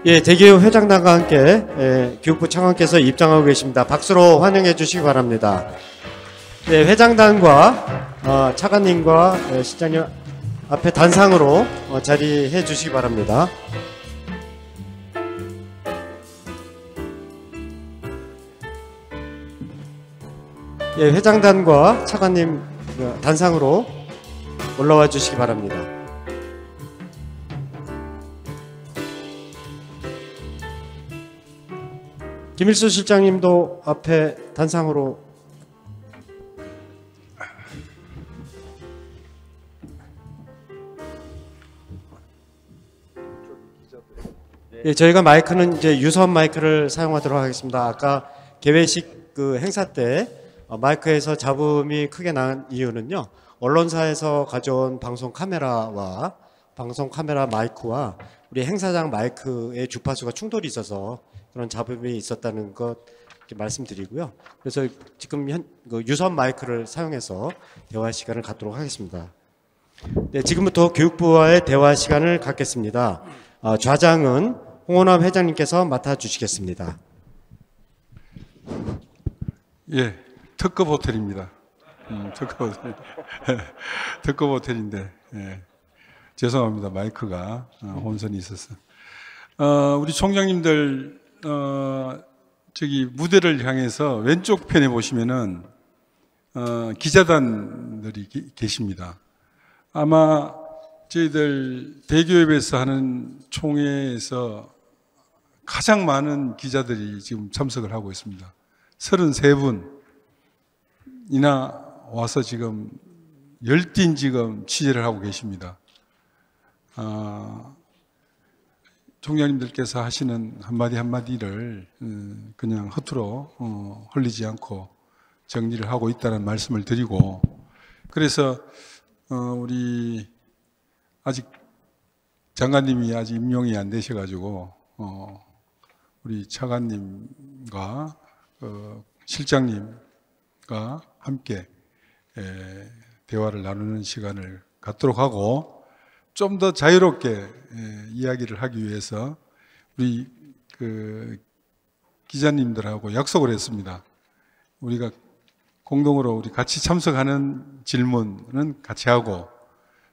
예, 대기업 회장단과 함께 교육부 차관께서 입장하고 계십니다. 박수로 환영해 주시기 바랍니다. 네, 회장단과 차관님과 실장님 앞에 단상으로 자리해 주시기 바랍니다. 예, 회장단과 차관님 단상으로 올라와 주시기 바랍니다. 김일수 실장님도 앞에 단상으로. 예, 저희가 마이크는 이제 유선 마이크를 사용하도록 하겠습니다. 아까 개회식 그 행사 때 마이크에서 잡음이 크게 난 이유는요, 언론사에서 가져온 방송 카메라와 방송 카메라 마이크와 우리 행사장 마이크의 주파수가 충돌이 있어서 그런 잡음이 있었다는 것 말씀드리고요. 그래서 지금 유선 마이크를 사용해서 대화 시간을 갖도록 하겠습니다. 네, 지금부터 교육부와의 대화 시간을 갖겠습니다. 좌장은 홍원암 회장님께서 맡아주시겠습니다. 예, 특급 호텔입니다. 특급 호텔. 특급 호텔인데, 예, 죄송합니다. 마이크가 혼선이 있어서. 우리 총장님들 저기 무대를 향해서 왼쪽 편에 보시면은 기자단들이 계십니다. 아마 저희들 대기업에서 하는 총회에서 가장 많은 기자들이 지금 참석을 하고 있습니다. 33분이나 와서 지금 열띤 지금 취재를 하고 계십니다. 총장님들께서 하시는 한마디 한마디를 그냥 허투루 흘리지 않고 정리를 하고 있다는 말씀을 드리고, 그래서 우리 아직 장관님이 아직 임용이 안 되셔가지고 우리 차관님과 실장님과 함께 대화를 나누는 시간을 갖도록 하고, 좀 더 자유롭게 이야기를 하기 위해서 우리 기자님들하고 약속을 했습니다. 우리가 공동으로 우리 같이 참석하는 질문은 같이 하고,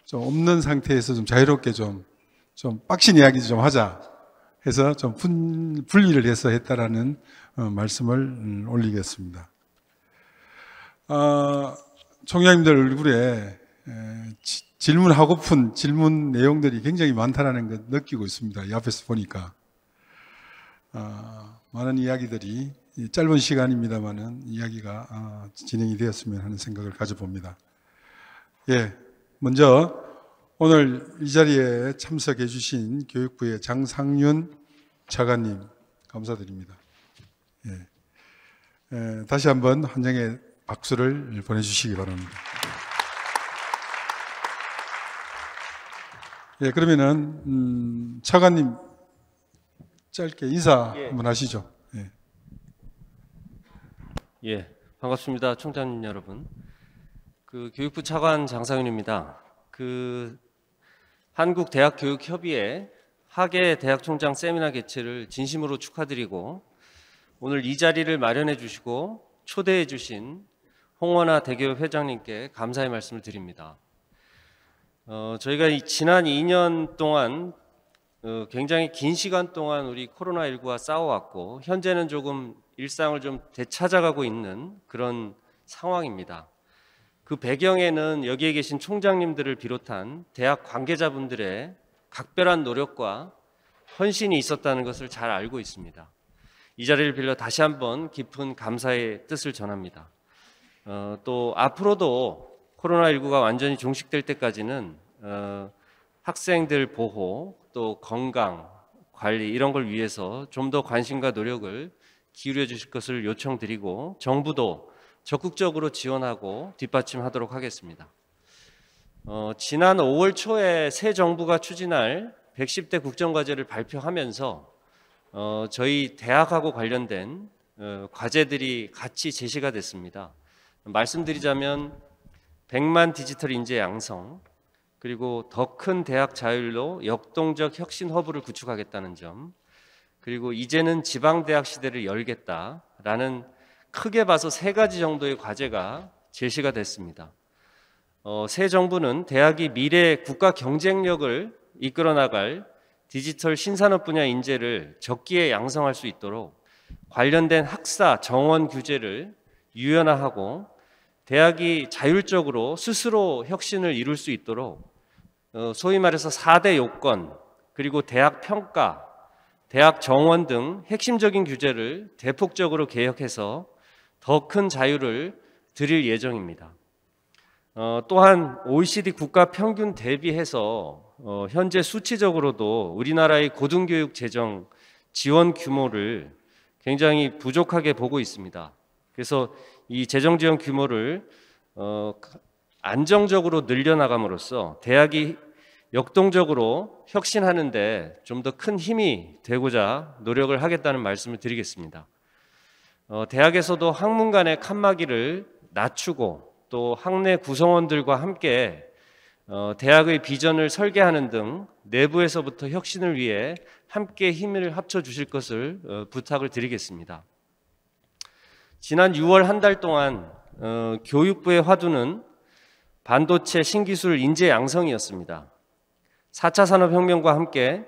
좀 없는 상태에서 좀 자유롭게 좀 빡신 이야기 좀 하자 해서 좀 분리를 해서 했다라는 말씀을 올리겠습니다. 총장님들 얼굴에 질문하고픈 질문 내용들이 굉장히 많다는 걸 느끼고 있습니다. 이 앞에서 보니까 많은 이야기들이 짧은 시간입니다만은 이야기가 진행이 되었으면 하는 생각을 가져봅니다. 예, 먼저 오늘 이 자리에 참석해 주신 교육부의 장상윤 차관님 감사드립니다. 예, 다시 한번 환영의 박수를 보내주시기 바랍니다. 예, 그러면은 차관님 짧게 인사 한번 하시죠. 예. 예, 반갑습니다. 총장님 여러분. 교육부 차관 장상윤입니다. 한국대학교육협의회 하계 대학총장 세미나 개최를 진심으로 축하드리고, 오늘 이 자리를 마련해 주시고 초대해 주신 홍원아 대기업 회장님께 감사의 말씀을 드립니다. 저희가 지난 2년 동안 굉장히 긴 시간 동안 우리 코로나19와 싸워왔고, 현재는 조금 일상을 좀 되찾아가고 있는 그런 상황입니다. 그 배경에는 여기에 계신 총장님들을 비롯한 대학 관계자분들의 각별한 노력과 헌신이 있었다는 것을 잘 알고 있습니다. 이 자리를 빌려 다시 한번 깊은 감사의 뜻을 전합니다. 또 앞으로도 코로나19가 완전히 종식될 때까지는 학생들 보호, 또 건강 관리 이런 걸 위해서 좀 더 관심과 노력을 기울여 주실 것을 요청드리고, 정부도 적극적으로 지원하고 뒷받침하도록 하겠습니다. 지난 5월 초에 새 정부가 추진할 110대 국정과제를 발표하면서 저희 대학하고 관련된 과제들이 같이 제시가 됐습니다. 말씀드리자면 100만 디지털 인재 양성, 그리고 더 큰 대학 자율로 역동적 혁신 허브를 구축하겠다는 점, 그리고 이제는 지방대학 시대를 열겠다라는 크게 봐서 3가지 정도의 과제가 제시가 됐습니다. 새 정부는 대학이 미래 국가 경쟁력을 이끌어 나갈 디지털 신산업 분야 인재를 적기에 양성할 수 있도록 관련된 학사 정원 규제를 유연화하고 대학이 자율적으로 스스로 혁신을 이룰 수 있도록 소위 말해서 4대 요건 그리고 대학 평가, 대학 정원 등 핵심적인 규제를 대폭적으로 개혁해서 더 큰 자유를 드릴 예정입니다. 또한 OECD 국가 평균 대비해서 현재 수치적으로도 우리나라의 고등교육 재정 지원 규모를 굉장히 부족하게 보고 있습니다. 그래서 이 재정 지원 규모를 안정적으로 늘려나감으로써 대학이 역동적으로 혁신하는데 좀 더 큰 힘이 되고자 노력을 하겠다는 말씀을 드리겠습니다. 대학에서도 학문 간의 칸막이를 낮추고 또 학내 구성원들과 함께 대학의 비전을 설계하는 등 내부에서부터 혁신을 위해 함께 힘을 합쳐 주실 것을 부탁을 드리겠습니다. 지난 6월 한 달 동안 교육부의 화두는 반도체 신기술 인재 양성이었습니다. 4차 산업혁명과 함께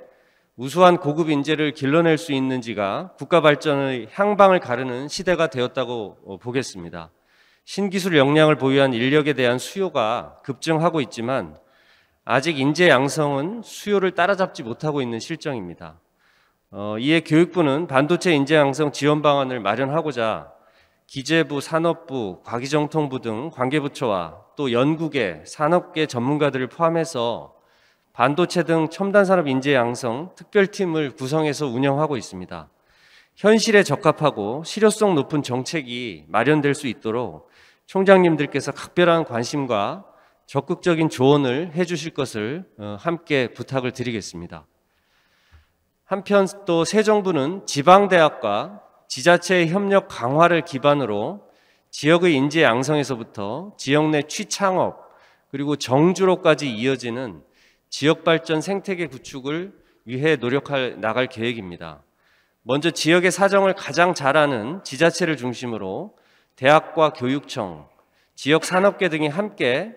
우수한 고급 인재를 길러낼 수 있는지가 국가 발전의 향방을 가르는 시대가 되었다고 보겠습니다. 신기술 역량을 보유한 인력에 대한 수요가 급증하고 있지만 아직 인재 양성은 수요를 따라잡지 못하고 있는 실정입니다. 이에 교육부는 반도체 인재 양성 지원 방안을 마련하고자 기재부, 산업부, 과기정통부 등 관계부처와 또 연구계, 산업계 전문가들을 포함해서 반도체 등 첨단산업 인재 양성 특별팀을 구성해서 운영하고 있습니다. 현실에 적합하고 실효성 높은 정책이 마련될 수 있도록 총장님들께서 각별한 관심과 적극적인 조언을 해주실 것을 함께 부탁을 드리겠습니다. 한편 또 새 정부는 지방대학과 지자체의 협력 강화를 기반으로 지역의 인재 양성에서부터 지역 내 취창업 그리고 정주로까지 이어지는 지역발전 생태계 구축을 위해 나갈 계획입니다. 먼저 지역의 사정을 가장 잘 아는 지자체를 중심으로 대학과 교육청, 지역 산업계 등이 함께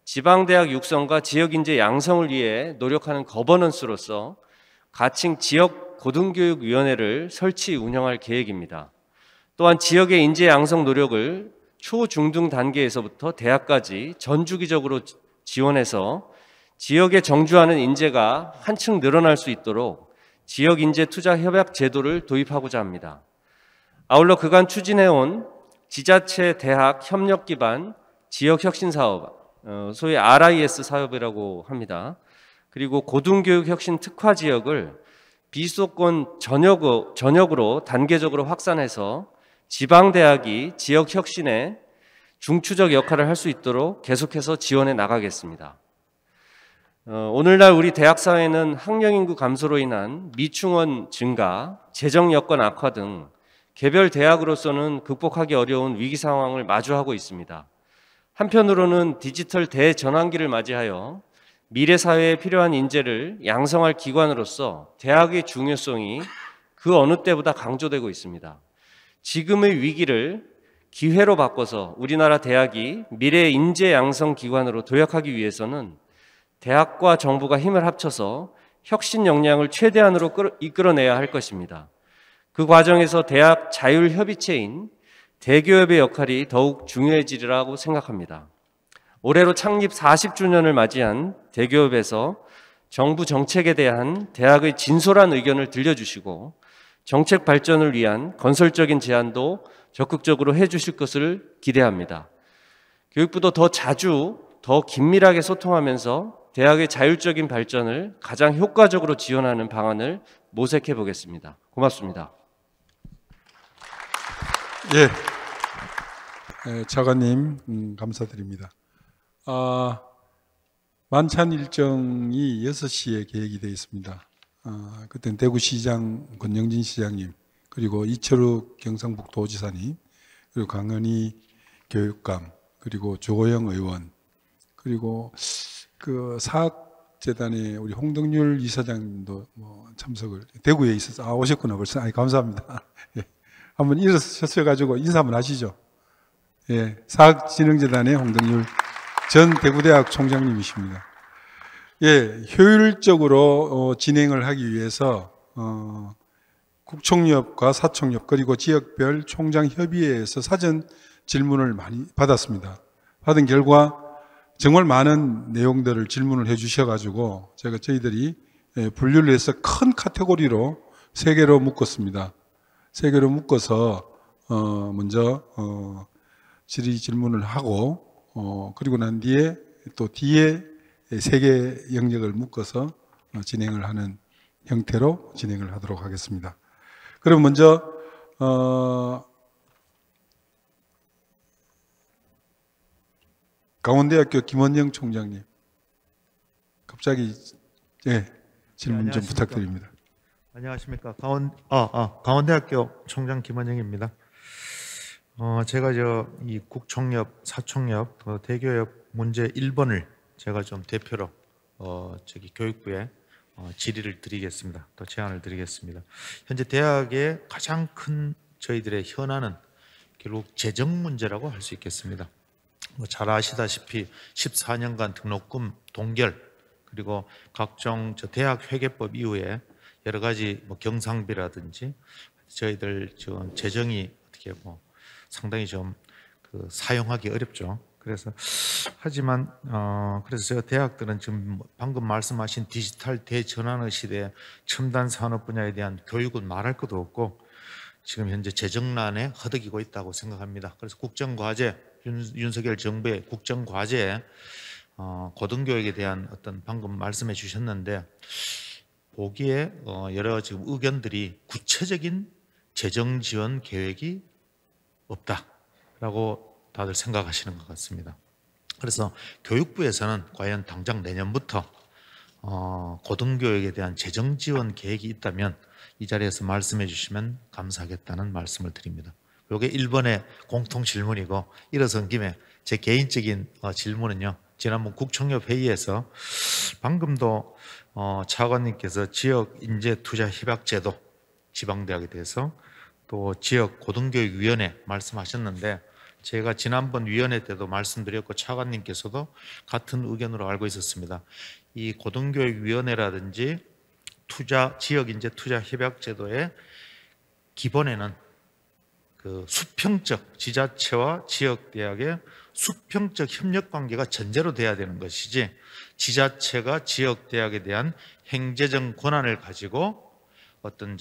지방대학 육성과 지역인재 양성을 위해 노력하는 거버넌스로서 가칭 지역 고등교육위원회를 설치 운영할 계획입니다. 또한 지역의 인재 양성 노력을 초중등 단계에서부터 대학까지 전주기적으로 지원해서 지역에 정주하는 인재가 한층 늘어날 수 있도록 지역 인재 투자 협약 제도를 도입하고자 합니다. 아울러 그간 추진해온 지자체 대학 협력 기반 지역 혁신 사업, 소위 RIS 사업이라고 합니다. 그리고 고등교육 혁신 특화 지역을 비수도권 전역으로 단계적으로 확산해서 지방대학이 지역 혁신에 중추적 역할을 할 수 있도록 계속해서 지원해 나가겠습니다. 오늘날 우리 대학 사회는 학령 인구 감소로 인한 미충원 증가, 재정 여건 악화 등 개별 대학으로서는 극복하기 어려운 위기 상황을 마주하고 있습니다. 한편으로는 디지털 대전환기를 맞이하여 미래 사회에 필요한 인재를 양성할 기관으로서 대학의 중요성이 그 어느 때보다 강조되고 있습니다. 지금의 위기를 기회로 바꿔서 우리나라 대학이 미래의 인재 양성 기관으로 도약하기 위해서는 대학과 정부가 힘을 합쳐서 혁신 역량을 최대한으로 이끌어내야 할 것입니다. 그 과정에서 대학 자율협의체인 대교협의 역할이 더욱 중요해지리라고 생각합니다. 올해로 창립 40주년을 맞이한 대교협에서 정부 정책에 대한 대학의 진솔한 의견을 들려주시고 정책 발전을 위한 건설적인 제안도 적극적으로 해주실 것을 기대합니다. 교육부도 더 자주, 더 긴밀하게 소통하면서 대학의 자율적인 발전을 가장 효과적으로 지원하는 방안을 모색해 보겠습니다. 고맙습니다. 차관님 감사드립니다. 만찬 일정이 6시에 계획이 되어 있습니다. 그때는 대구시장 권영진 시장님, 그리고 이철욱 경상북도지사님, 그리고 강은희 교육감, 그리고 조호영 의원, 그리고 그 사학 재단의 우리 홍덕률 이사장님도 뭐 참석을 대구에 있어서 오셨구나 벌써. 감사합니다. 예. 한번 일어서셔가지고 인사 한번 하시죠. 예, 사학진흥재단의 홍덕률 전 대구대학 총장님이십니다. 예, 효율적으로 진행을 하기 위해서 국총협과 사총협 그리고 지역별 총장 협의회에서 사전 질문을 많이 받았습니다. 받은 결과 정말 많은 내용들을 질문을 해 주셔가지고 저희들이 분류를 해서 큰 카테고리로 3개로 묶었습니다. 3개로 묶어서 먼저 질의 질문을 하고 그리고 난 뒤에 또 뒤에 3개 영역을 묶어서 진행을 하는 형태로 진행을 하도록 하겠습니다. 그럼 먼저 강원대학교 김원영 총장님, 갑자기 질문 좀 부탁드립니다. 안녕하십니까. 강원대학교 총장 김원영입니다. 제가 이 국총협, 사총협, 대교협 문제 1번을 제가 좀 대표로 교육부에 질의를 드리겠습니다. 또 제안을 드리겠습니다. 현재 대학의 가장 큰 저희들의 현안은 결국 재정 문제라고 할 수 있겠습니다. 잘 아시다시피 14년간 등록금 동결 그리고 각종 대학 회계법 이후에 여러 가지 경상비라든지 저희들 재정이 어떻게 상당히 좀 사용하기 어렵죠. 그래서 하지만 그래서 제가 대학들은 지금 방금 말씀하신 디지털 대전환의 시대에 첨단 산업 분야에 대한 교육은 말할 것도 없고 지금 현재 재정난에 허덕이고 있다고 생각합니다. 그래서 국정과제 윤석열 정부의 국정과제에 고등교육에 대한 어떤 방금 말씀해 주셨는데 보기에 여러 지금 의견들이 구체적인 재정 지원 계획이 없다라고 다들 생각하시는 것 같습니다. 그래서 교육부에서는 과연 당장 내년부터 고등교육에 대한 재정 지원 계획이 있다면 이 자리에서 말씀해 주시면 감사하겠다는 말씀을 드립니다. 이게 1번의 공통 질문이고 일어선 김에 제 개인적인 질문은요. 지난번 국총협 회의에서 방금도 차관님께서 지역 인재 투자 협약 제도 지방대학에 대해서 또 지역 고등교육위원회 말씀하셨는데 제가 지난번 위원회 때도 말씀드렸고 차관님께서도 같은 의견으로 알고 있었습니다. 이 고등교육위원회라든지 지역 인재 투자 협약 제도의 기본에는 수평적 지자체와 지역대학의 수평적 협력 관계가 전제로 돼야 되는 것이지 지자체가 지역대학에 대한 행재정 권한을 가지고 어떤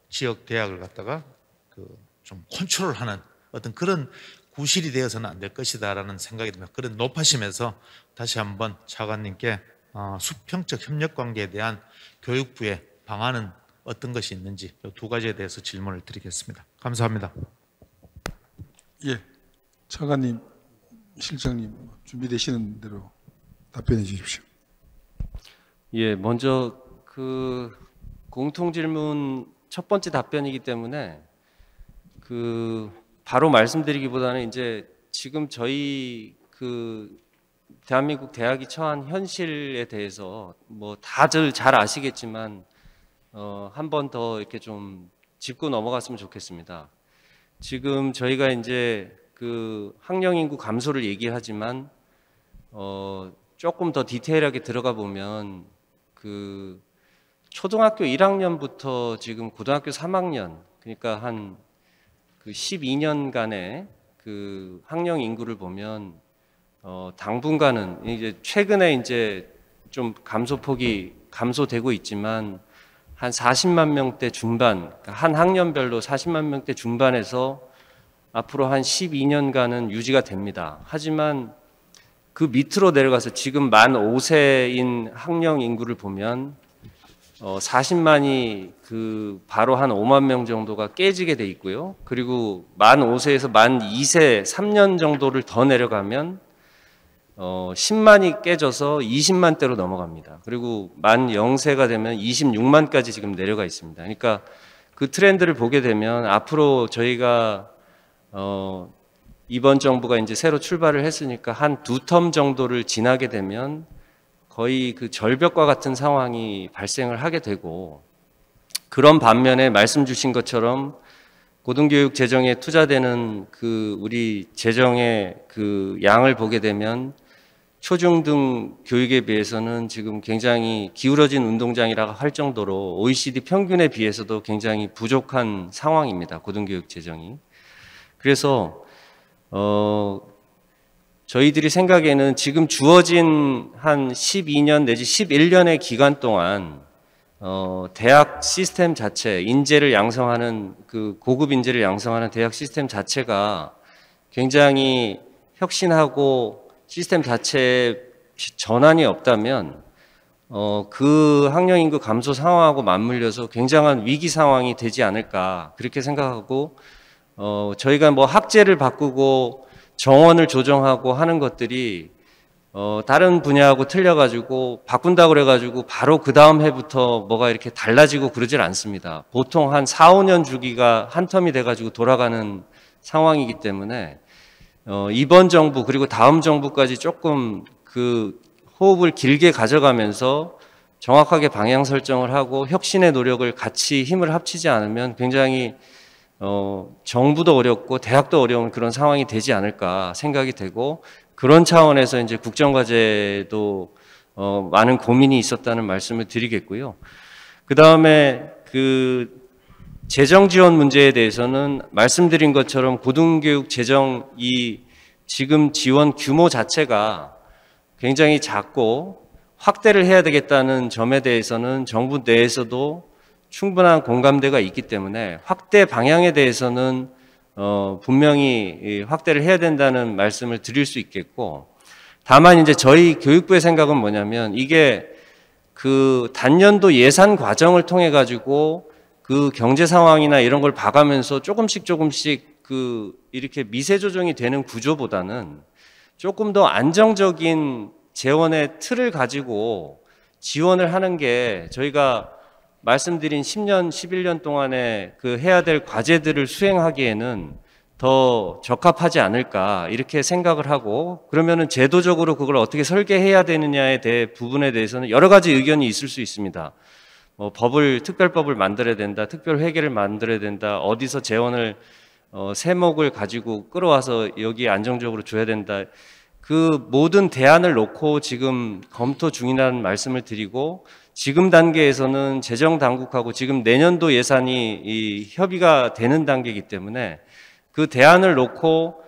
지역대학을 갖다가 좀 컨트롤하는 어떤 그런 구실이 되어서는 안 될 것이다라는 생각이 듭니다. 그런 높아심에서 다시 한번 차관님께 수평적 협력 관계에 대한 교육부의 방안은 어떤 것이 있는지 이 2가지에 대해서 질문을 드리겠습니다. 감사합니다. 예, 차관님, 실장님 준비되시는 대로 답변해 주십시오. 예, 먼저 공통 질문 첫 번째 답변이기 때문에 바로 말씀드리기보다는 이제 지금 저희 대한민국 대학이 처한 현실에 대해서 다들 잘 아시겠지만 한 번 더 이렇게 좀 짚고 넘어갔으면 좋겠습니다. 지금 저희가 이제 학령 인구 감소를 얘기하지만 조금 더 디테일하게 들어가 보면 초등학교 1학년부터 지금 고등학교 3학년 그러니까 한 12년간의 학령 인구를 보면 당분간은 이제 최근에 이제 좀 감소폭이 감소되고 있지만 한 40만 명대 중반, 그러니까 한 학년별로 40만 명대 중반에서 앞으로 한 12년간은 유지가 됩니다. 하지만 그 밑으로 내려가서 지금 만 5세인 학령 인구를 보면 40만이 바로 한 5만 명 정도가 깨지게 돼 있고요. 그리고 만 5세에서 만 2세 3년 정도를 더 내려가면 10만이 깨져서 20만대로 넘어갑니다. 그리고 만 0세가 되면 26만까지 지금 내려가 있습니다. 그러니까 그 트렌드를 보게 되면 앞으로 저희가 이번 정부가 이제 새로 출발을 했으니까 한 2텀 정도를 지나게 되면 거의 그 절벽과 같은 상황이 발생을 하게 되고, 그런 반면에 말씀 주신 것처럼 고등교육 재정에 투자되는 그 우리 재정의 그 양을 보게 되면 초중등 교육에 비해서는 지금 굉장히 기울어진 운동장이라고 할 정도로 OECD 평균에 비해서도 굉장히 부족한 상황입니다. 고등교육 재정이. 그래서 저희들이 생각에는 지금 주어진 한 12년 내지 11년의 기간 동안 대학 시스템 자체, 인재를 양성하는 그 고급 인재를 양성하는 대학 시스템 자체가 굉장히 혁신하고 시스템 자체에 전환이 없다면 그 학령 인구 감소 상황하고 맞물려서 굉장한 위기 상황이 되지 않을까 그렇게 생각하고 저희가 뭐 학제를 바꾸고 정원을 조정하고 하는 것들이 다른 분야하고 틀려가지고 바꾼다고 그래가지고 바로 그 다음 해부터 뭐가 이렇게 달라지고 그러질 않습니다. 보통 한 4, 5년 주기가 한 텀이 돼가지고 돌아가는 상황이기 때문에 이번 정부 그리고 다음 정부까지 조금 그 호흡을 길게 가져가면서 정확하게 방향 설정을 하고 혁신의 노력을 같이 힘을 합치지 않으면 굉장히 정부도 어렵고 대학도 어려운 그런 상황이 되지 않을까 생각이 되고, 그런 차원에서 이제 국정과제도 많은 고민이 있었다는 말씀을 드리겠고요. 그 다음에 그 재정 지원 문제에 대해서는 말씀드린 것처럼 고등교육 재정 이 지금 지원 규모 자체가 굉장히 작고 확대를 해야 되겠다는 점에 대해서는 정부 내에서도 충분한 공감대가 있기 때문에 확대 방향에 대해서는 분명히 확대를 해야 된다는 말씀을 드릴 수 있겠고, 다만 이제 저희 교육부의 생각은 뭐냐면 이게 그 단년도 예산 과정을 통해 가지고 그 경제 상황이나 이런 걸 봐가면서 조금씩 그 이렇게 미세 조정이 되는 구조보다는 조금 더 안정적인 재원의 틀을 가지고 지원을 하는 게 저희가 말씀드린 10년, 11년 동안에 그 해야 될 과제들을 수행하기에는 더 적합하지 않을까 이렇게 생각을 하고, 그러면은 제도적으로 그걸 어떻게 설계해야 되느냐에 대해 부분에 대해서는 여러 가지 의견이 있을 수 있습니다. 특별법을 만들어야 된다, 특별회계를 만들어야 된다, 어디서 재원을 세목을 가지고 끌어와서 여기에 안정적으로 줘야 된다. 그 모든 대안을 놓고 지금 검토 중이라는 말씀을 드리고, 지금 단계에서는 재정 당국하고 지금 내년도 예산이 협의가 되는 단계이기 때문에 그 대안을 놓고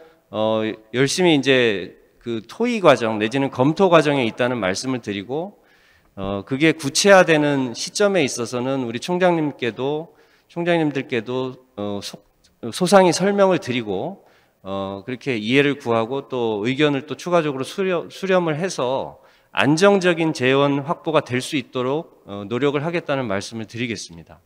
열심히 이제 그 토의 과정 내지는 검토 과정에 있다는 말씀을 드리고, 그게 구체화되는 시점에 있어서는 우리 총장님들께도 소상히 설명을 드리고 그렇게 이해를 구하고 또 의견을 또 추가적으로 수렴을 해서 안정적인 재원 확보가 될 수 있도록 노력을 하겠다는 말씀을 드리겠습니다.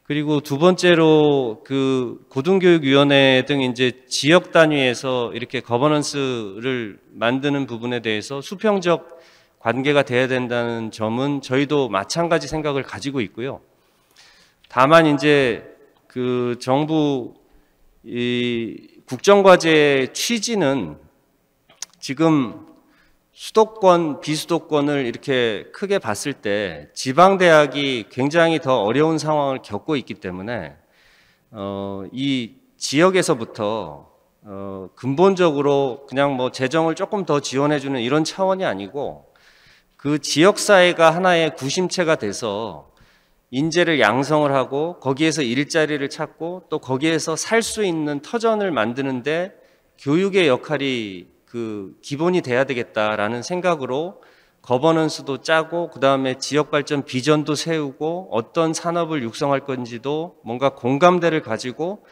그리고 두 번째로 그 고등교육위원회 등 이제 지역 단위에서 이렇게 거버넌스를 만드는 부분에 대해서 수평적 관계가 돼야 된다는 점은 저희도 마찬가지 생각을 가지고 있고요. 다만 이제 그 정부 이 국정과제의 취지는 지금 수도권, 비수도권을 이렇게 크게 봤을 때 지방대학이 굉장히 더 어려운 상황을 겪고 있기 때문에 이 지역에서부터 근본적으로 그냥 뭐 재정을 조금 더 지원해주는 이런 차원이 아니고 그 지역사회가 하나의 구심체가 돼서 인재를 양성을 하고 거기에서 일자리를 찾고 또 거기에서 살 수 있는 터전을 만드는데 교육의 역할이 그 기본이 돼야 되겠다라는 생각으로 거버넌스도 짜고 그 다음에 지역발전 비전도 세우고 어떤 산업을 육성할 건지도 뭔가 공감대를 가지고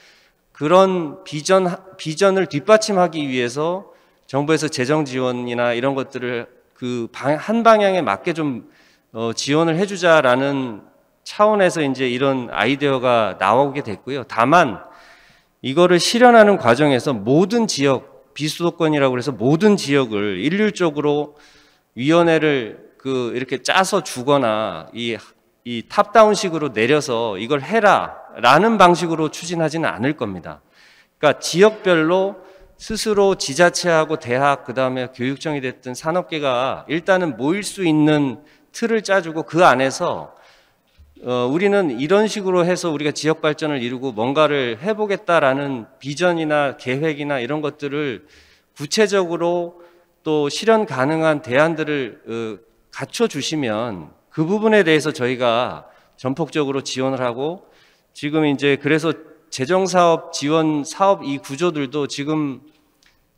그런 비전을 뒷받침하기 위해서 정부에서 재정 지원이나 이런 것들을 그 한 방향에 맞게 좀 지원을 해주자라는 차원에서 이제 이런 아이디어가 나오게 됐고요. 다만 이거를 실현하는 과정에서 모든 지역, 비수도권이라고 해서 모든 지역을 일률적으로 위원회를 이렇게 짜서 주거나 이 탑다운식으로 내려서 이걸 해라라는 방식으로 추진하지는 않을 겁니다. 그러니까 지역별로 스스로 지자체하고 대학, 그다음에 교육청이 됐든 산업계가 일단은 모일 수 있는 틀을 짜주고 그 안에서 우리는 이런 식으로 해서 우리가 지역 발전을 이루고 뭔가를 해보겠다라는 비전이나 계획이나 이런 것들을 구체적으로 또 실현 가능한 대안들을 갖춰주시면 그 부분에 대해서 저희가 전폭적으로 지원을 하고, 지금 이제 그래서 재정사업 지원 사업 이 구조들도 지금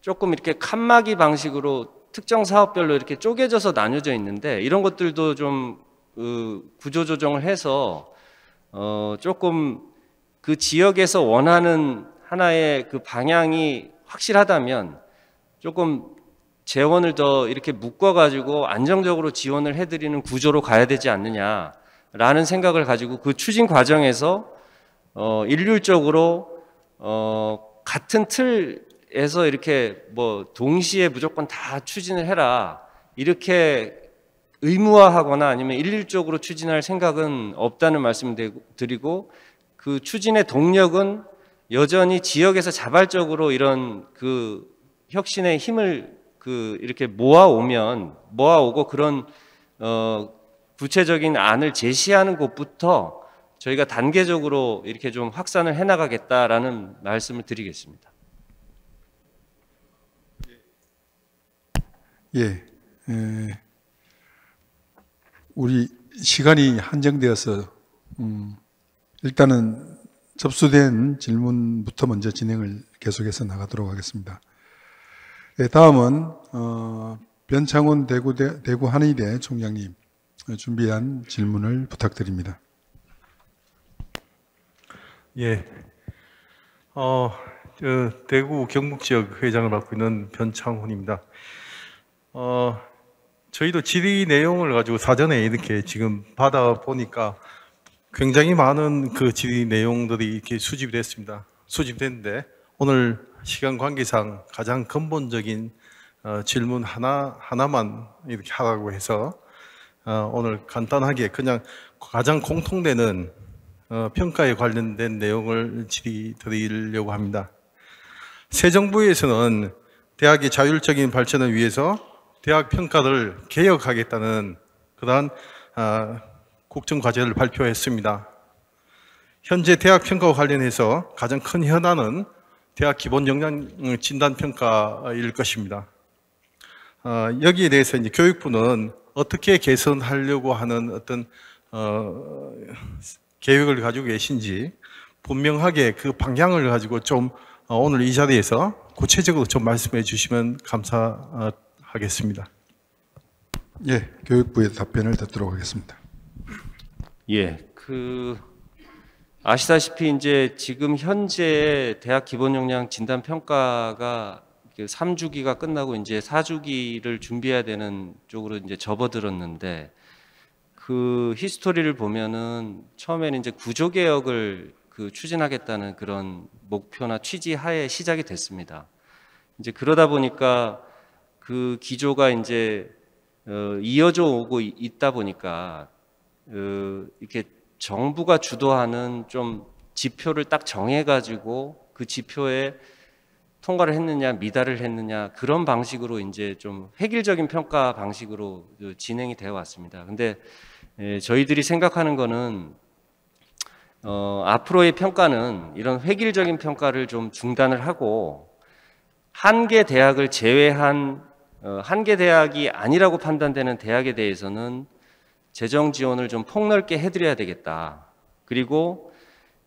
조금 이렇게 칸막이 방식으로 특정 사업별로 이렇게 쪼개져서 나뉘어져 있는데, 이런 것들도 좀 구조 조정을 해서 조금 그 지역에서 원하는 하나의 그 방향이 확실하다면 조금 재원을 더 이렇게 묶어가지고 안정적으로 지원을 해드리는 구조로 가야 되지 않느냐라는 생각을 가지고, 그 추진 과정에서 일률적으로 같은 틀에서 이렇게 뭐 동시에 무조건 다 추진을 해라 이렇게 의무화하거나 아니면 일률적으로 추진할 생각은 없다는 말씀을 드리고, 그 추진의 동력은 여전히 지역에서 자발적으로 이런 그 혁신의 힘을 이렇게 모아오고 그런 구체적인 안을 제시하는 곳부터 저희가 단계적으로 이렇게 좀 확산을 해나가겠다라는 말씀을 드리겠습니다. 예, 우리 시간이 한정되어서 일단은 접수된 질문부터 먼저 진행을 계속해서 나가도록 하겠습니다. 예, 다음은 변창훈 대구 한의대 총장님 준비한 질문을 부탁드립니다. 예, 대구 경북 지역 회장을 맡고 있는 변창훈입니다. 저희도 질의 내용을 가지고 사전에 이렇게 지금 받아 보니까 굉장히 많은 그 질의 내용들이 이렇게 수집됐는데 오늘 시간 관계상 가장 근본적인 질문 하나만 이렇게 하라고 해서 오늘 간단하게 그냥 가장 공통되는 평가에 관련된 내용을 질의 드리려고 합니다. 새 정부에서는 대학의 자율적인 발전을 위해서 대학 평가를 개혁하겠다는 그러한 국정과제를 발표했습니다. 현재 대학 평가와 관련해서 가장 큰 현안은 대학 기본 역량 진단 평가일 것입니다. 여기에 대해서 이제 교육부는 어떻게 개선하려고 하는 어떤 계획을 가지고 계신지 분명하게 그 방향을 가지고 좀 오늘 이 자리에서 구체적으로 좀 말씀해 주시면 감사하겠습니다. 예, 교육부의 답변을 듣도록 하겠습니다. 예, 아시다시피 이제 지금 현재 대학 기본 역량 진단 평가가 3주기가 끝나고 이제 4주기를 준비해야 되는 쪽으로 이제 접어들었는데, 그 히스토리를 보면은 처음에는 이제 구조 개혁을 추진하겠다는 그런 목표나 취지 하에 시작이 됐습니다. 이제 그러다 보니까 그 기조가 이제 이어져 오고 있다 보니까 이렇게 정부가 주도하는 좀 지표를 딱 정해가지고 그 지표에 통과를 했느냐 미달을 했느냐 그런 방식으로 이제 좀 획일적인 평가 방식으로 진행이 되어 왔습니다. 근데 저희들이 생각하는 거는 앞으로의 평가는 이런 획일적인 평가를 좀 중단을 하고 한 개 대학을 제외한 한 개 대학이 아니라고 판단되는 대학에 대해서는 재정 지원을 좀 폭넓게 해드려야 되겠다. 그리고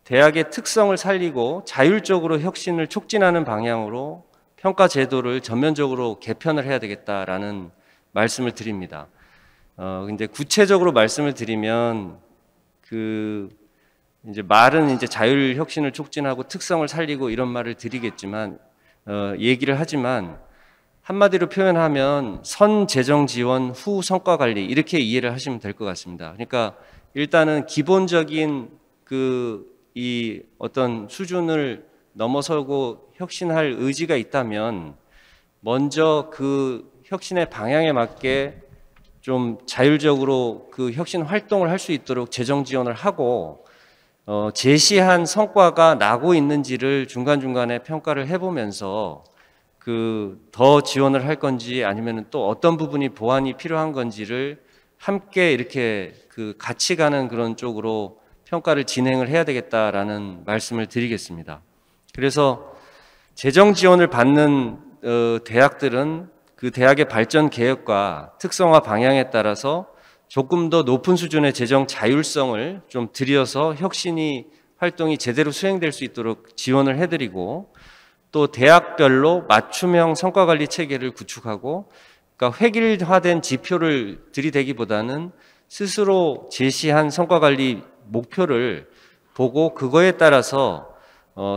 대학의 특성을 살리고 자율적으로 혁신을 촉진하는 방향으로 평가 제도를 전면적으로 개편을 해야 되겠다라는 말씀을 드립니다. 근데 구체적으로 말씀을 드리면 이제 말은 이제 자율 혁신을 촉진하고 특성을 살리고 이런 말을 드리겠지만 얘기를 하지만 한마디로 표현하면 선 재정 지원 후 성과 관리 이렇게 이해를 하시면 될 것 같습니다. 그러니까 일단은 기본적인 이 어떤 수준을 넘어서고 혁신할 의지가 있다면 먼저 그 혁신의 방향에 맞게 좀 자율적으로 그 혁신 활동을 할 수 있도록 재정 지원을 하고 제시한 성과가 나고 있는지를 중간중간에 평가를 해보면서 더 지원을 할 건지 아니면 또 어떤 부분이 보완이 필요한 건지를 함께 이렇게 같이 가는 그런 쪽으로 평가를 진행을 해야 되겠다라는 말씀을 드리겠습니다. 그래서 재정 지원을 받는 대학들은 그 대학의 발전 계획과 특성화 방향에 따라서 조금 더 높은 수준의 재정 자율성을 좀 들여서 혁신이 활동이 제대로 수행될 수 있도록 지원을 해드리고, 또 대학별로 맞춤형 성과관리 체계를 구축하고, 그러니까 획일화된 지표를 들이대기보다는 스스로 제시한 성과관리 목표를 보고 그거에 따라서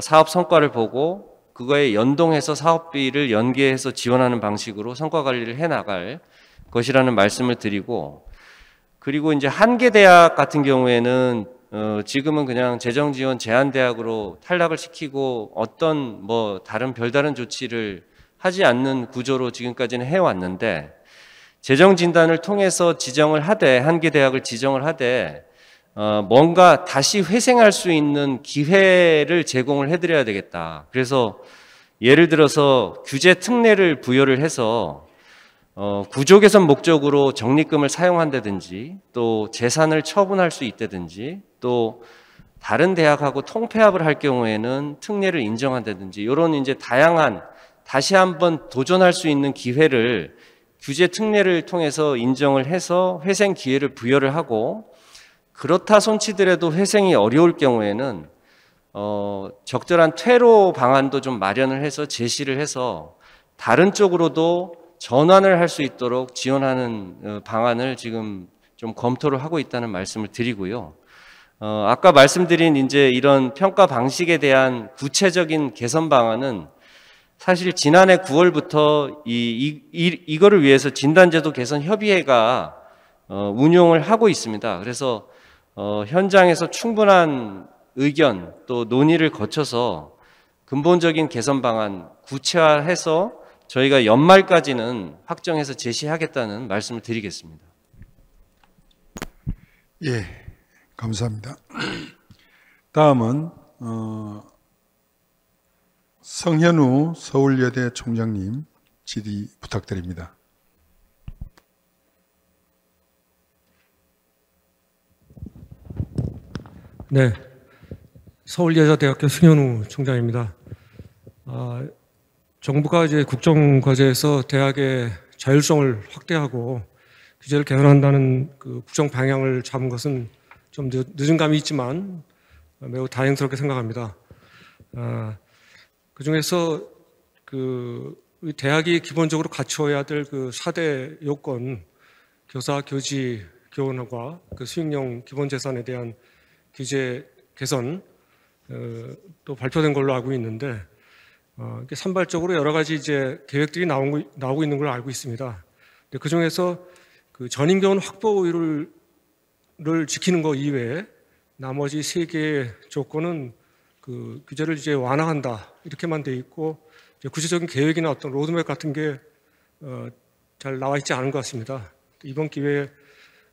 사업 성과를 보고 그거에 연동해서 사업비를 연계해서 지원하는 방식으로 성과관리를 해나갈 것이라는 말씀을 드리고, 그리고 이제 한계 대학 같은 경우에는 지금은 그냥 재정 지원 제한 대학으로 탈락을 시키고 어떤 다른 별다른 조치를 하지 않는 구조로 지금까지는 해왔는데, 재정 진단을 통해서 지정을 하되, 한계 대학을 지정을 하되 뭔가 다시 회생할 수 있는 기회를 제공을 해드려야 되겠다. 그래서 예를 들어서 규제 특례를 부여를 해서 구조 개선 목적으로 적립금을 사용한다든지, 또 재산을 처분할 수 있다든지, 또 다른 대학하고 통폐합을 할 경우에는 특례를 인정한다든지, 이런 이제 다양한 다시 한번 도전할 수 있는 기회를 규제 특례를 통해서 인정을 해서 회생 기회를 부여를 하고, 그렇다 손치더라도 회생이 어려울 경우에는 적절한 퇴로 방안도 좀 마련을 해서 제시를 해서 다른 쪽으로도 전환을 할 수 있도록 지원하는 방안을 지금 좀 검토를 하고 있다는 말씀을 드리고요. 아까 말씀드린 이제 이런 평가 방식에 대한 구체적인 개선 방안은 사실 지난해 9월부터 이거를 위해서 진단제도 개선 협의회가 운용을 하고 있습니다. 그래서 현장에서 충분한 의견 또 논의를 거쳐서 근본적인 개선 방안 구체화해서 저희가 연말까지는 확정해서 제시하겠다는 말씀을 드리겠습니다. 예, 감사합니다. 다음은 성현우 서울여대 총장님 질의 부탁드립니다. 네, 서울여자대학교 승현우 총장입니다. 정부가 이제 국정과제에서 대학의 자율성을 확대하고 규제를 개선한다는 그 국정 방향을 잡은 것은 좀 늦은 감이 있지만 매우 다행스럽게 생각합니다. 그 중에서 우리 대학이 기본적으로 갖춰야 될 그 4대 요건, 교사, 교지, 교원과 그 수익령 기본재산에 대한 규제 개선, 또 발표된 걸로 알고 있는데, 산발적으로 여러 가지 이제 계획들이 나오고 있는 걸로 알고 있습니다. 그 중에서 그 전인교원 확보율을 지키는 것 이외에 나머지 3개의 조건은 그 규제를 이제 완화한다 이렇게만 돼 있고, 이제 구체적인 계획이나 어떤 로드맵 같은 게 잘 나와 있지 않은 것 같습니다. 이번 기회에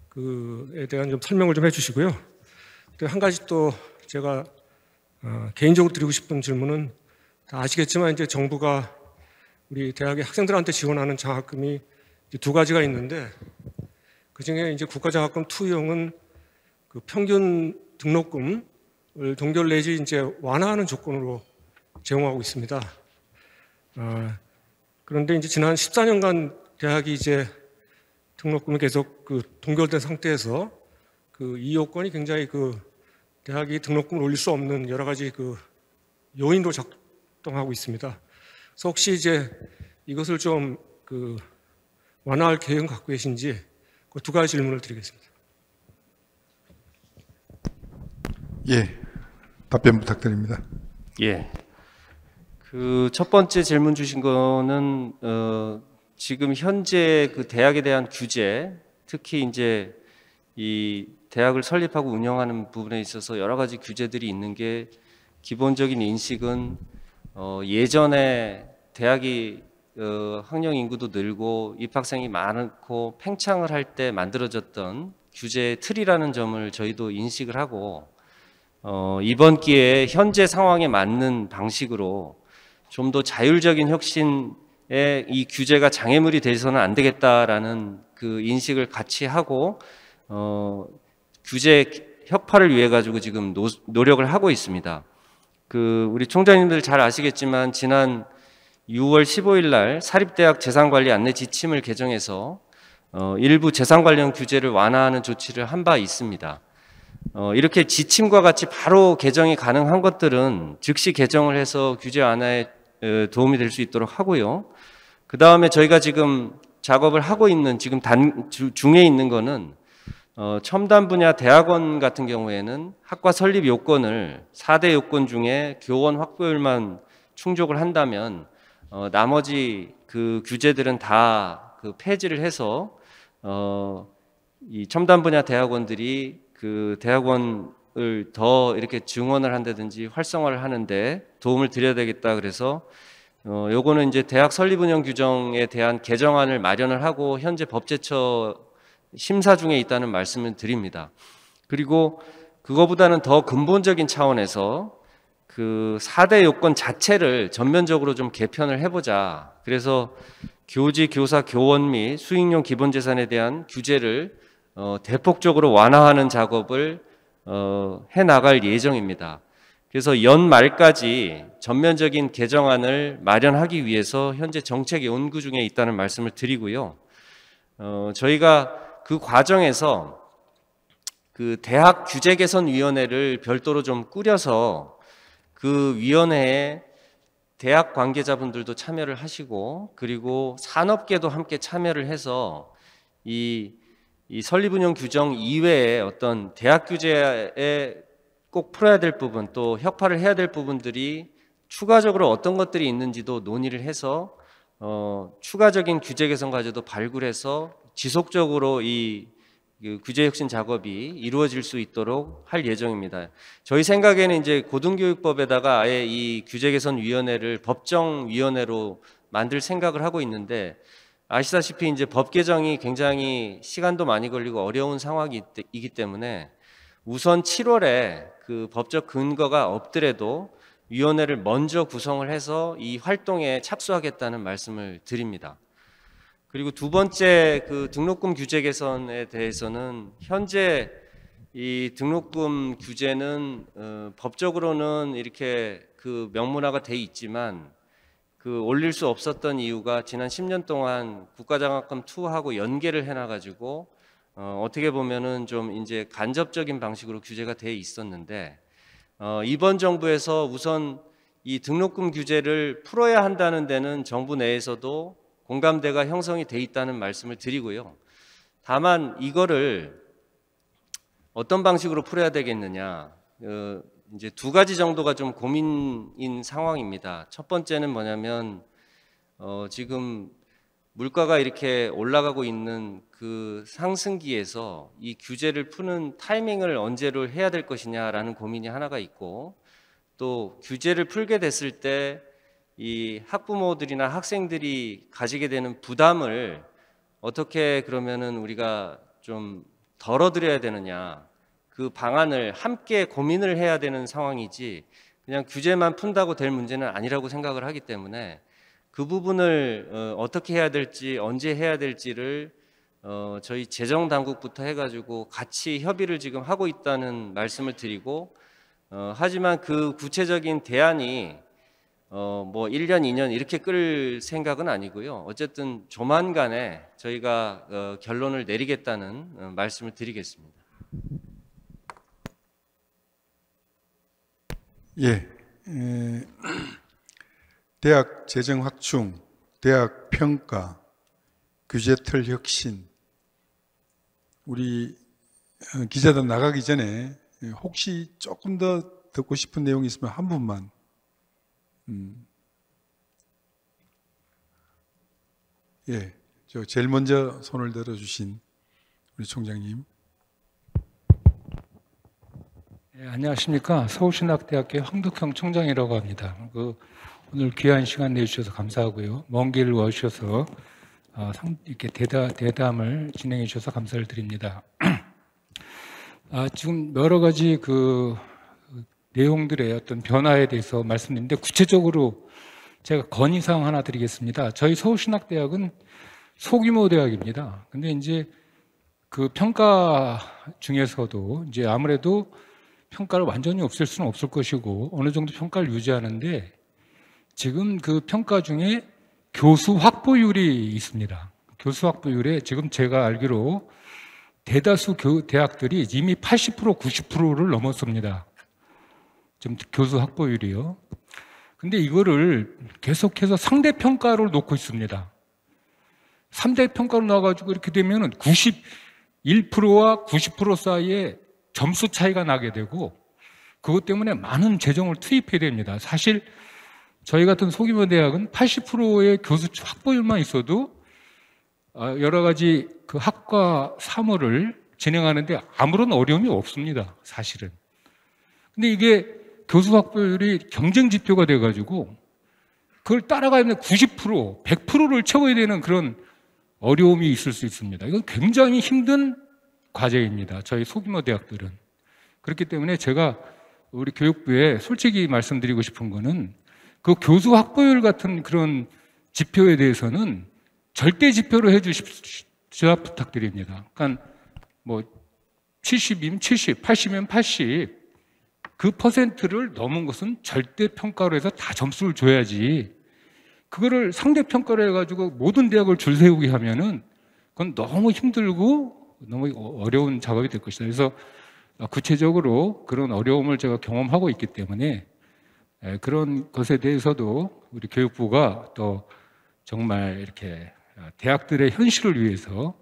그에 대한 좀 설명을 좀 해주시고요. 또 한 가지 또 제가 개인적으로 드리고 싶은 질문은, 다 아시겠지만 이제 정부가 우리 대학의 학생들한테 지원하는 장학금이 이제 2가지가 있는데, 그 중에 이제 국가장학금 투용은 그 평균 등록금을 동결 내지 이제 완화하는 조건으로 제공하고 있습니다. 그런데 이제 지난 14년간 대학이 이제 등록금을 계속 그 동결된 상태에서 그 이 요건이 굉장히 그 대학이 등록금을 올릴 수 없는 여러 가지 그 요인으로 작동하고 있습니다. 그래서 혹시 이제 이것을 좀 그 완화할 계획은 갖고 계신지, 그 2가지 질문을 드리겠습니다. 예, 답변 부탁드립니다. 예. 그 첫 번째 질문 주신 거는 지금 현재 그 대학에 대한 규제, 특히 이제 이 대학을 설립하고 운영하는 부분에 있어서 여러 가지 규제들이 있는 게, 기본적인 인식은 예전에 대학이 학령 인구도 늘고 입학생이 많고 팽창을 할 때 만들어졌던 규제 틀이라는 점을 저희도 인식을 하고, 이번 기회에 현재 상황에 맞는 방식으로 좀 더 자율적인 혁신 이 규제가 장애물이 돼서는 안 되겠다라는 그 인식을 같이 하고 규제 혁파를 위해 가지고 지금 노력을 하고 있습니다. 우리 총장님들 잘 아시겠지만 지난 6월 15일 날 사립대학 재산관리 안내 지침을 개정해서 일부 재산 관련 규제를 완화하는 조치를 한 바 있습니다. 이렇게 지침과 같이 바로 개정이 가능한 것들은 즉시 개정을 해서 규제 완화에 도움이 될 수 있도록 하고요. 그 다음에 저희가 지금 작업을 하고 있는 지금 중에 있는 거는 첨단 분야 대학원 같은 경우에는 학과 설립 요건을 4대 요건 중에 교원 확보율만 충족을 한다면 나머지 그 규제들은 다 그 폐지를 해서 이 첨단 분야 대학원들이 그 대학원을 더 이렇게 증원을 한다든지 활성화를 하는데 도움을 드려야 되겠다. 그래서 요거는 이제 대학 설립 운영 규정에 대한 개정안을 마련을 하고 현재 법제처 심사 중에 있다는 말씀을 드립니다. 그리고 그거보다는 더 근본적인 차원에서 그 4대 요건 자체를 전면적으로 좀 개편을 해보자. 그래서 교지, 교사, 교원 및 수익용 기본재산에 대한 규제를 대폭적으로 완화하는 작업을 해나갈 예정입니다. 그래서 연말까지 전면적인 개정안을 마련하기 위해서 현재 정책 연구 중에 있다는 말씀을 드리고요. 저희가 그 과정에서 그 대학 규제 개선 위원회를 별도로 좀 꾸려서 그 위원회에 대학 관계자분들도 참여를 하시고 그리고 산업계도 함께 참여를 해서 이 설립운영 규정 이외에 어떤 대학 규제에 꼭 풀어야 될 부분 또 혁파를 해야 될 부분들이 추가적으로 어떤 것들이 있는지도 논의를 해서 추가적인 규제 개선 과제도 발굴해서 지속적으로 이 규제 혁신 작업이 이루어질 수 있도록 할 예정입니다. 저희 생각에는 이제 고등교육법에다가 아예 이 규제 개선 위원회를 법정위원회로 만들 생각을 하고 있는데 아시다시피 이제 법 개정이 굉장히 시간도 많이 걸리고 어려운 상황이기 때문에 우선 7월에 그 법적 근거가 없더라도 위원회를 먼저 구성을 해서 이 활동에 착수하겠다는 말씀을 드립니다. 그리고 두 번째 그 등록금 규제 개선에 대해서는 현재 이 등록금 규제는 법적으로는 이렇게 그 명문화가 돼 있지만 그 올릴 수 없었던 이유가 지난 10년 동안 국가장학금 2하고 연계를 해놔가지고 어떻게 보면은 좀 이제 간접적인 방식으로 규제가 돼 있었는데 이번 정부에서 우선 이 등록금 규제를 풀어야 한다는 데는 정부 내에서도 공감대가 형성이 돼 있다는 말씀을 드리고요. 다만 이거를 어떤 방식으로 풀어야 되겠느냐 이제 두 가지 정도가 좀 고민인 상황입니다. 첫 번째는 뭐냐면 지금 물가가 이렇게 올라가고 있는 그 상승기에서 이 규제를 푸는 타이밍을 언제로 해야 될 것이냐라는 고민이 하나가 있고 또 규제를 풀게 됐을 때 이 학부모들이나 학생들이 가지게 되는 부담을 어떻게 그러면은 우리가 좀 덜어드려야 되느냐 그 방안을 함께 고민을 해야 되는 상황이지 그냥 규제만 푼다고 될 문제는 아니라고 생각을 하기 때문에 그 부분을 어떻게 해야 될지 언제 해야 될지를 저희 재정당국부터 해가지고 같이 협의를 지금 하고 있다는 말씀을 드리고 하지만 그 구체적인 대안이 뭐 1년, 2년 이렇게 끌 생각은 아니고요. 어쨌든 조만간에 저희가 결론을 내리겠다는 말씀을 드리겠습니다. 예, 대학 재정 확충, 대학 평가, 규제틀 혁신. 우리 기자단 나가기 전에 혹시 조금 더 듣고 싶은 내용이 있으면 한 분만. 예, 저 제일 먼저 손을 들어주신 우리 총장님. 네, 안녕하십니까. 서울신학대학교 황덕형 총장이라고 합니다. 오늘 귀한 시간 내주셔서 감사하고요. 먼 길 와주셔서 이렇게 대담을 진행해 주셔서 감사를 드립니다. 지금 여러 가지 그 내용들의 어떤 변화에 대해서 말씀드렸는데 구체적으로 제가 건의사항 하나 드리겠습니다. 저희 서울신학대학은 소규모 대학입니다. 근데 이제 그 평가 중에서도 이제 아무래도 평가를 완전히 없앨 수는 없을 것이고 어느 정도 평가를 유지하는데 지금 그 평가 중에 교수 확보율이 있습니다. 교수 확보율에 지금 제가 알기로 대다수 대학들이 이미 80%, 90%를 넘었습니다. 지금 교수 확보율이요. 근데 이거를 계속해서 상대평가를 놓고 있습니다. 상대평가로 나와가지고 이렇게 되면은 91%와 90% 사이에 점수 차이가 나게 되고 그것 때문에 많은 재정을 투입해야 됩니다. 사실 저희 같은 소규모 대학은 80%의 교수 확보율만 있어도 여러 가지 그 학과 사무를 진행하는데 아무런 어려움이 없습니다. 사실은. 근데 이게 교수 확보율이 경쟁 지표가 돼가지고 그걸 따라가면 90%, 100%를 채워야 되는 그런 어려움이 있을 수 있습니다. 이건 굉장히 힘든 과제입니다. 저희 소규모 대학들은. 그렇기 때문에 제가 우리 교육부에 솔직히 말씀드리고 싶은 거는 그 교수 확보율 같은 그런 지표에 대해서는 절대 지표로 해주십시오 부탁드립니다. 그러니까 뭐 70이면 70, 80이면 80 그 퍼센트를 넘은 것은 절대 평가로 해서 다 점수를 줘야지 그거를 상대 평가를 해가지고 모든 대학을 줄 세우게 하면은 그건 너무 힘들고 너무 어려운 작업이 될 것이다. 그래서 구체적으로 그런 어려움을 제가 경험하고 있기 때문에 그런 것에 대해서도 우리 교육부가 또 정말 이렇게 대학들의 현실을 위해서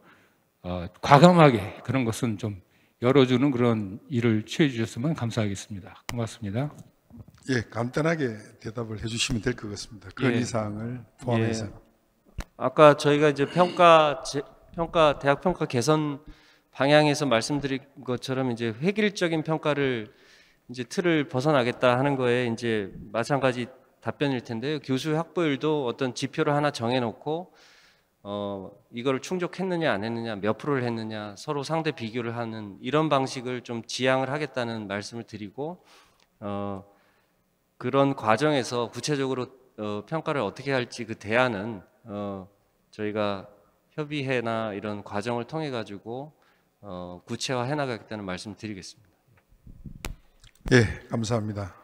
과감하게 그런 것은 좀 열어주는 그런 일을 취해 주셨으면 감사하겠습니다. 고맙습니다. 예, 간단하게 대답을 해주시면 될 것 같습니다. 건의사항을 포함해서. 예. 아까 저희가 이제 대학 평가 개선 방향에서 말씀드린 것처럼 이제 획일적인 평가를 이제 틀을 벗어나겠다 하는 거에 이제 마찬가지 답변일 텐데요. 교수 확보율도 어떤 지표를 하나 정해놓고 이거를 충족했느냐 안 했느냐, 몇 프로를 했느냐, 서로 상대 비교를 하는 이런 방식을 좀 지향을 하겠다는 말씀을 드리고 그런 과정에서 구체적으로 평가를 어떻게 할지 그 대안은 저희가 협의회나 이런 과정을 통해 가지고 구체화해 나가겠다는 말씀 드리겠습니다. 예, 감사합니다.